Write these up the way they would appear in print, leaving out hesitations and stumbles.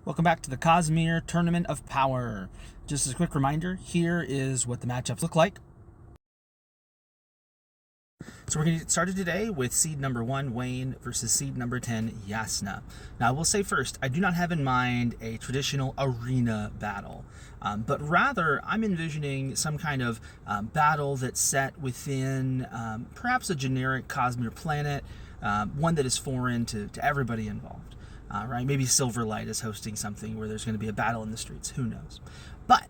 Welcome back to the Cosmere Tournament of Power. Just as a quick reminder, here is what the matchups look like. So we're going to get started today with seed number 1, Wayne, versus seed number 10, Jasnah. Now, I will say first, I do not have in mind a traditional arena battle, but rather I'm envisioning some kind of battle that's set within perhaps a generic Cosmere planet, one that is foreign to everybody involved. Right? Maybe Silverlight is hosting something where there's going to be a battle in the streets. Who knows? But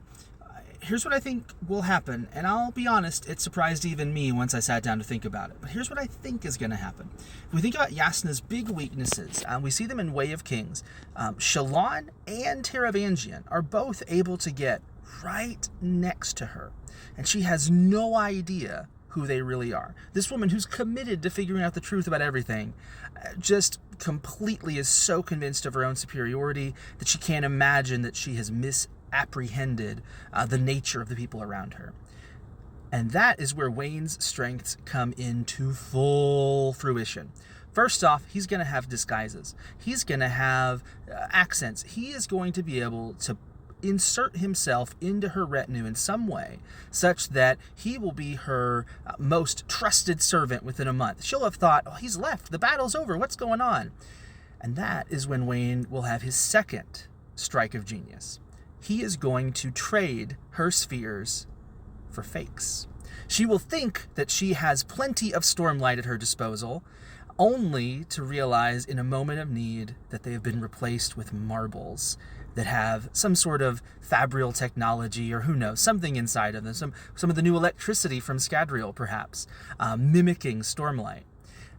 here's what I think will happen, and I'll be honest, it surprised even me once I sat down to think about it. But here's what I think is going to happen. If we think about Jasnah's big weaknesses, we see them in Way of Kings. Shallan and Taravangian are both able to get right next to her, and she has no idea who they really are. This woman who's committed to figuring out the truth about everything just completely is so convinced of her own superiority that she can't imagine that she has misapprehended the nature of the people around her. And that is where Wayne's strengths come into full fruition. First off, he's going to have disguises. He's going to have accents. He is going to be able to insert himself into her retinue in some way such that he will be her most trusted servant within a month. She'll have thought, oh, he's left, the battle's over, what's going on? And that is when Wayne will have his second strike of genius. He is going to trade her spheres for fakes. She will think that she has plenty of Stormlight at her disposal, only to realize in a moment of need that they have been replaced with marbles that have some sort of fabrial technology, or who knows, something inside of them, some of the new electricity from Scadrial, perhaps, mimicking Stormlight.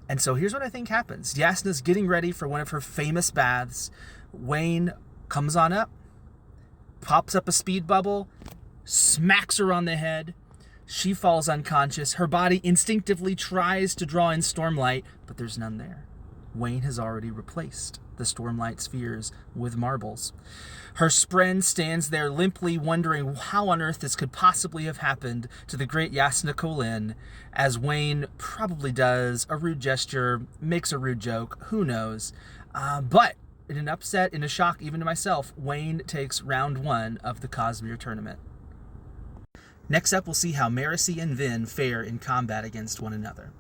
And so here's what I think happens. Jasnah's getting ready for one of her famous baths. Wayne comes on up, pops up a speed bubble, smacks her on the head. She falls unconscious. Her body instinctively tries to draw in Stormlight, but there's none there. Wayne has already replaced the Stormlight spheres with marbles. Her spren stands there limply wondering how on earth this could possibly have happened to the great Jasnah Kholin, as Wayne probably does a rude gesture, makes a rude joke, who knows. But in an upset, in a shock even to myself, Wayne takes round 1 of the Cosmere tournament. Next up, we'll see how Marasi and Vin fare in combat against one another.